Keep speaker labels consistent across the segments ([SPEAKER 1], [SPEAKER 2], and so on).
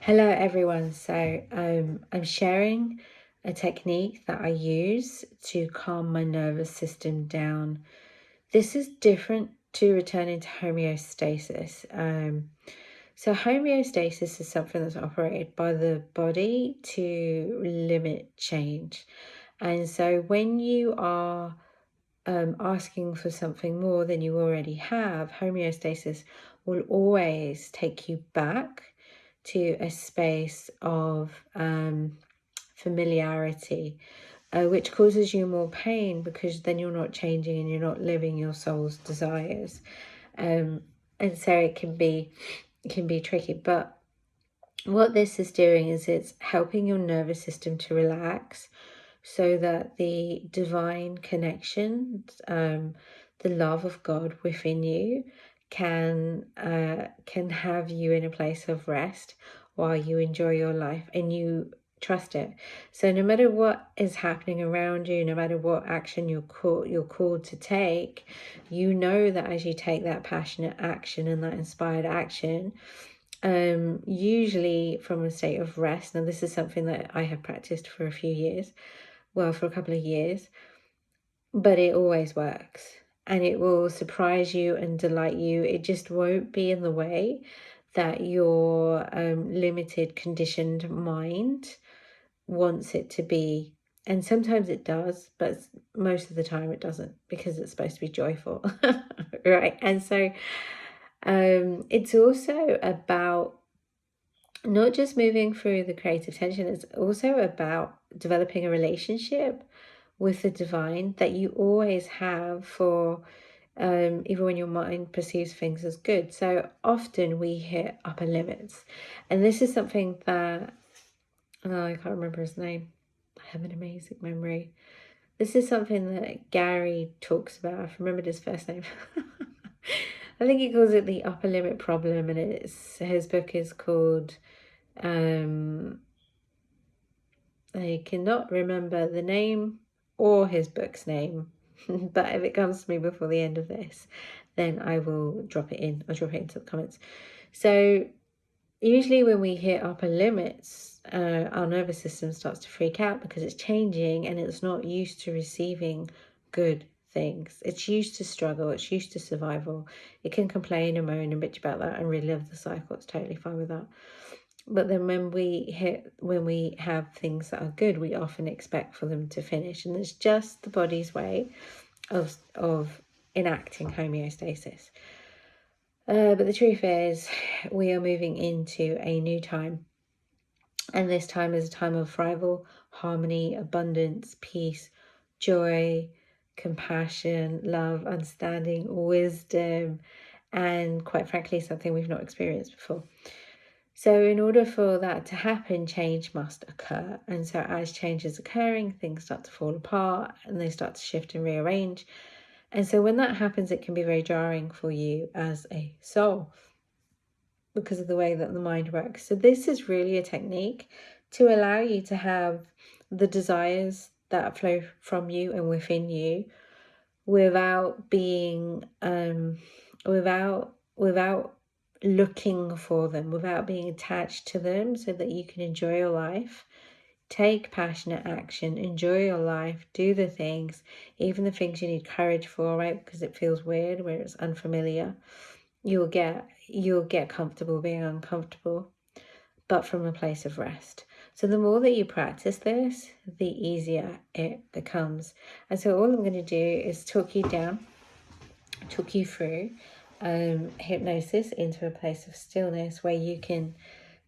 [SPEAKER 1] Hello everyone. So I'm sharing a technique that I use to calm my nervous system down. This is different to returning to homeostasis. So homeostasis is something that's operated by the body to limit change. And so when you are asking for something more than you already have, homeostasis will always take you back to a space of familiarity, which causes you more pain because then you're not changing and you're not living your soul's desires. And so it can be tricky. But what this is doing is it's helping your nervous system to relax so that the divine connection, the love of God within you can have you in a place of rest while you enjoy your life and you trust it. So no matter what is happening around you, no matter what action you're called to take, you know that as you take that passionate action and that inspired action, usually from a state of rest. Now this is something that I have practiced for a few years, for a couple of years, but it always works and it will surprise you and delight you. It just won't be in the way that your limited, conditioned mind wants it to be. And sometimes it does, but most of the time it doesn't, because it's supposed to be joyful. Right? And so it's also about not just moving through the creative tension, it's also about developing a relationship with the divine that you always have for even when your mind perceives things as good. So often we hit upper limits, and this is something that I can't remember his name. I have an amazing memory. This is something that Gary talks about. I've remembered his first name. I think he calls it the upper limit problem, and his book is called I cannot remember the name or his book's name, but if it comes to me before the end of this, then I will drop it in. I'll drop it into the comments. So usually when we hit upper limits, our nervous system starts to freak out because it's changing and it's not used to receiving good things. It's used to struggle. It's used to survival. It can complain and moan and bitch about that and relive the cycle. It's totally fine with that. But then when we have things that are good, we often expect for them to finish, and it's just the body's way of enacting homeostasis. But the truth is, we are moving into a new time, and this time is a time of thrival, harmony, abundance, peace, joy, compassion, love, understanding, wisdom, and quite frankly, something we've not experienced before. So in order for that to happen, change must occur. And so as change is occurring, things start to fall apart and they start to shift and rearrange. And so when that happens, it can be very jarring for you as a soul because of the way that the mind works. So this is really a technique to allow you to have the desires that flow from you and within you without being without looking for them, without being attached to them, so that you can enjoy your life, take passionate action, enjoy your life, do the things, even the things you need courage for, right? Because it feels weird where it's unfamiliar. You'll get comfortable being uncomfortable, but from a place of rest. So the more that you practice this, the easier it becomes. And so all I'm going to do is talk you through hypnosis into a place of stillness where you can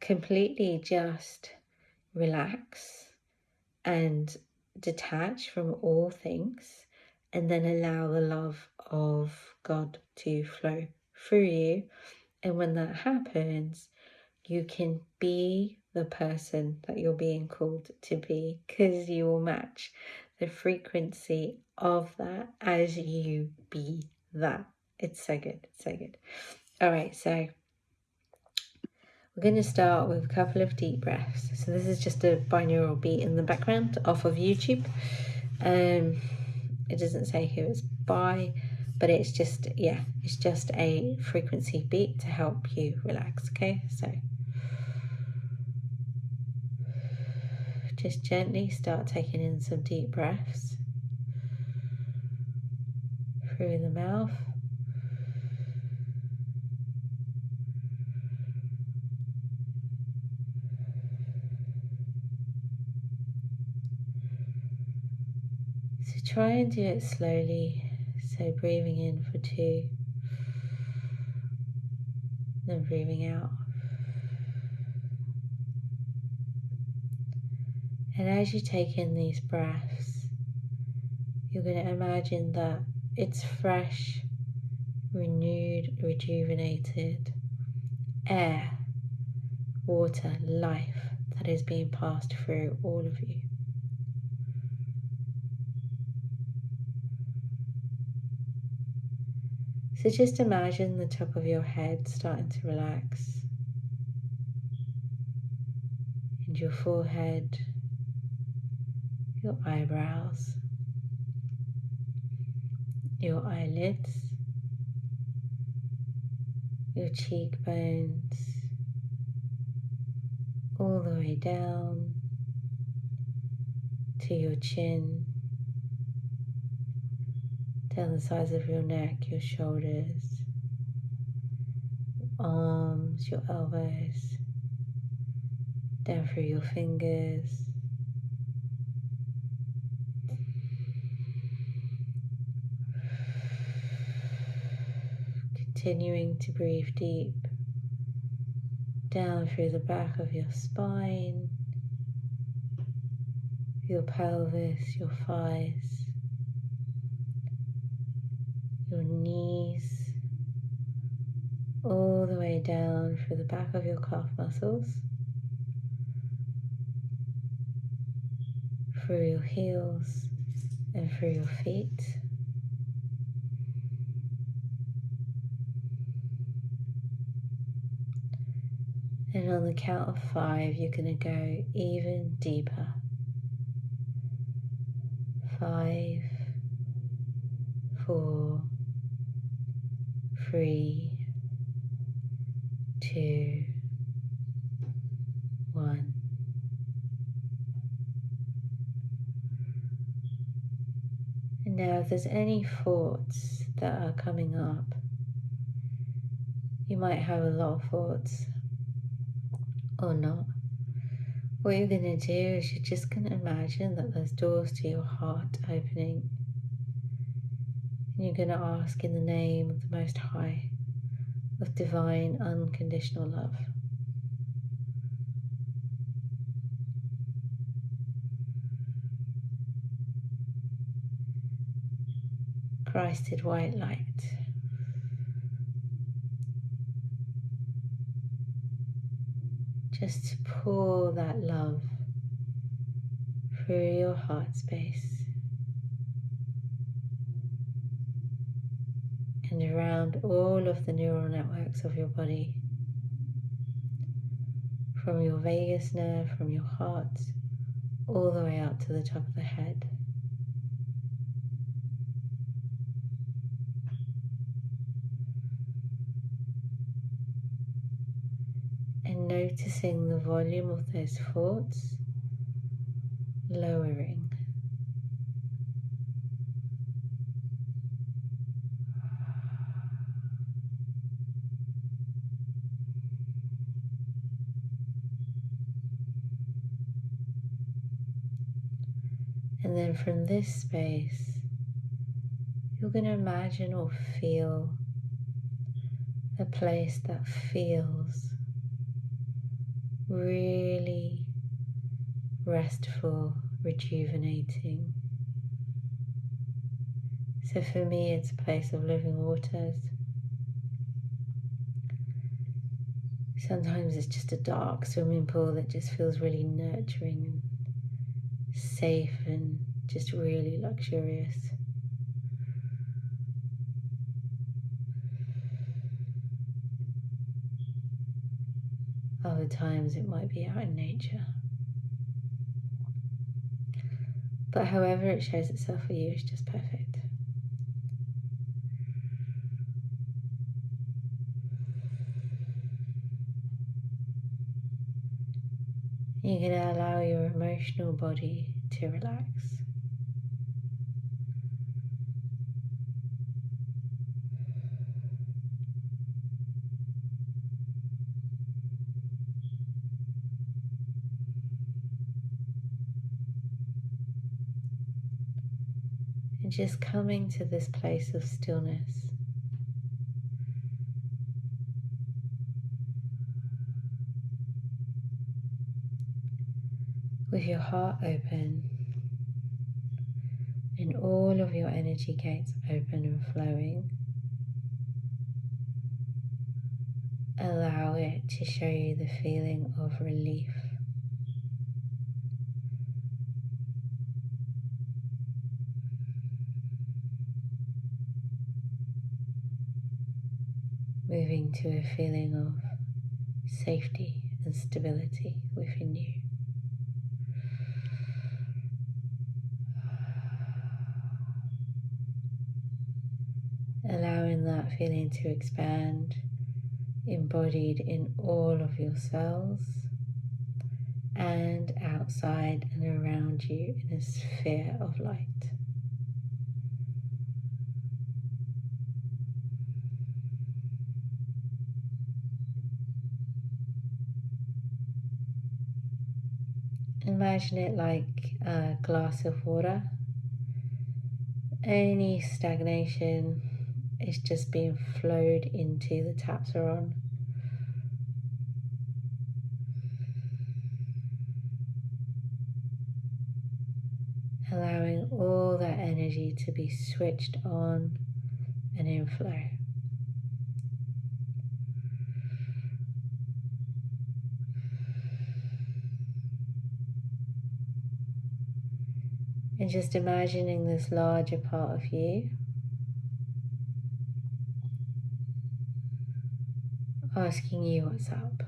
[SPEAKER 1] completely just relax and detach from all things, and then allow the love of God to flow through you. And when that happens, you can be the person that you're being called to be, because you will match the frequency of that as you be that. It's so good. It's so good. All right, so we're going to start with a couple of deep breaths. So this is just a binaural beat in the background off of YouTube. It doesn't say who it's by, but it's just a frequency beat to help you relax. Okay, so just gently start taking in some deep breaths through the mouth. So try and do it slowly. So breathing in for 2, then breathing out. And as you take in these breaths, you're going to imagine that it's fresh, renewed, rejuvenated air, water, life that is being passed through all of you. So just imagine the top of your head starting to relax, and your forehead, your eyebrows, your eyelids, your cheekbones, all the way down to your chin, down the sides of your neck, your shoulders, your arms, your elbows, down through your fingers. Continuing to breathe deep down through the back of your spine, your pelvis, your thighs, your knees, all the way down through the back of your calf muscles, through your heels and through your feet. And on the count of 5, you're going to go even deeper. 5, 4, 3, 2, 1. And now if there's any thoughts that are coming up, you might have a lot of thoughts or not. What you're going to do is you're just going to imagine that there's doors to your heart opening. And you're going to ask in the name of the Most High, of divine unconditional love. Christed white light, just to pour that love through your heart space and around all of the neural networks of your body, from your vagus nerve, from your heart, all the way up to the top of the head. And noticing the volume of those thoughts lowering. And then from this space, you're going to imagine or feel a place that feels really restful, rejuvenating. So for me, it's a place of living waters. Sometimes it's just a dark swimming pool that just feels really nurturing and safe and just really luxurious. Other times it might be out in nature. But however it shows itself for you is just perfect. You can allow your emotional body to relax. And just coming to this place of stillness. With your heart open and all of your energy gates open and flowing, allow it to show you the feeling of relief. Moving to a feeling of safety and stability within you. Allowing that feeling to expand, embodied in all of your cells and outside and around you in a sphere of light. Imagine it like a glass of water. Any stagnation is just being flowed into the taps are on. Allowing all that energy to be switched on and in flow. And just imagining this larger part of you asking you what's up.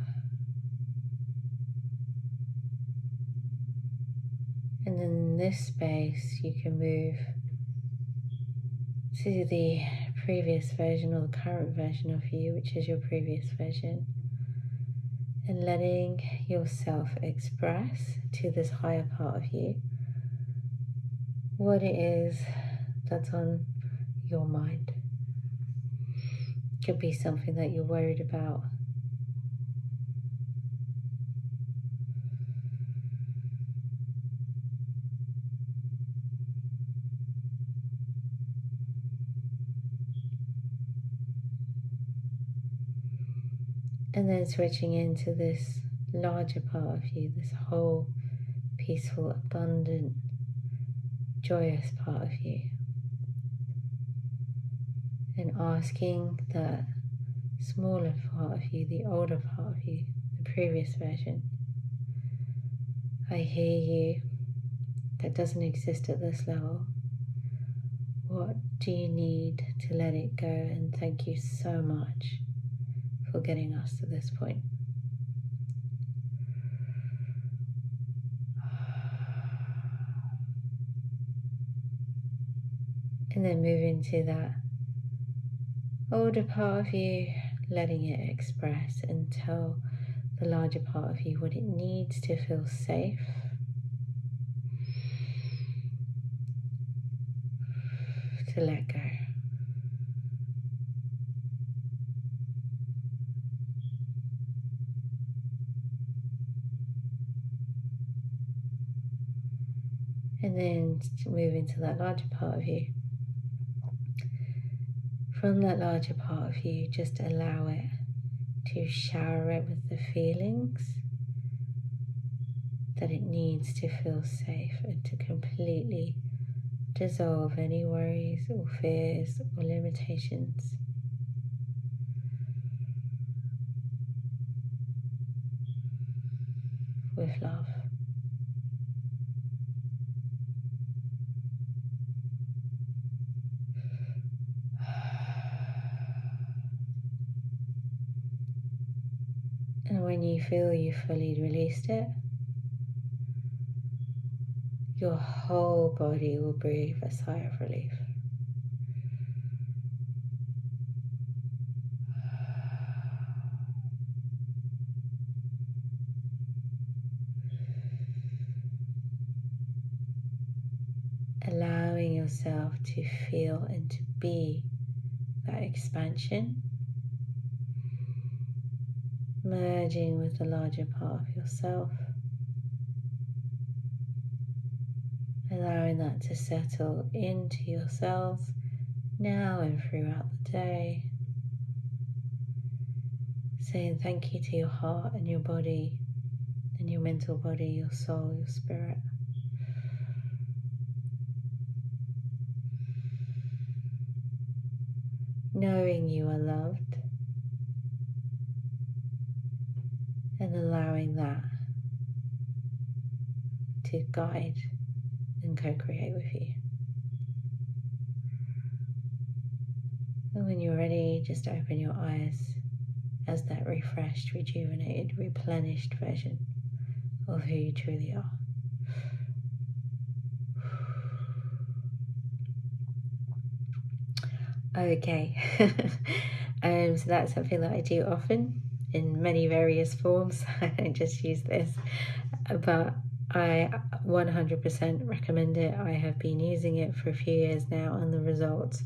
[SPEAKER 1] And in this space, you can move to the previous version or the current version of you, which is your previous version, and letting yourself express to this higher part of you what it is that's on your mind. It could be something that you're worried about. And then switching into this larger part of you, this whole peaceful, abundant, joyous part of you. And asking that smaller part of you, the older part of you, the previous version, I hear you, that doesn't exist at this level. What do you need to let it go? And thank you so much for getting us to this point. And then move into that older part of you, letting it express and tell the larger part of you what it needs to feel safe. To let go. And then move into that larger part of you. From that larger part of you, just allow it to shower it with the feelings that it needs to feel safe and to completely dissolve any worries or fears or limitations. With love. And when you feel you fully released it, your whole body will breathe a sigh of relief. allowing yourself to feel and to be that expansion, merging with the larger part of yourself, allowing that to settle into your cells now and throughout the day, saying thank you to your heart and your body and your mental body, your soul, your spirit. Knowing you are loved and allowing that to guide and co-create with you. And when you're ready, just open your eyes as that refreshed, rejuvenated, replenished version of who you truly are. Okay, so that's something that I do often in many various forms. I don't just use this, but I 100% recommend it. I have been using it for a few years now, and the results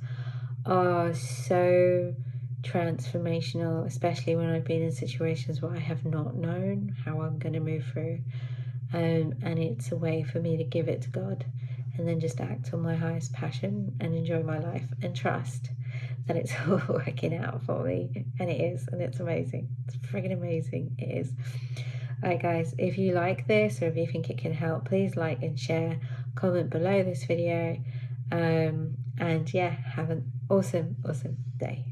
[SPEAKER 1] are so transformational, especially when I've been in situations where I have not known how I'm going to move through. And it's a way for me to give it to God and then just act on my highest passion and enjoy my life and trust that it's all working out for me. And it is, and it's amazing. It's friggin' amazing. It is. Alright guys, if you like this or if you think it can help, please like and share, comment below this video, and yeah, have an awesome day.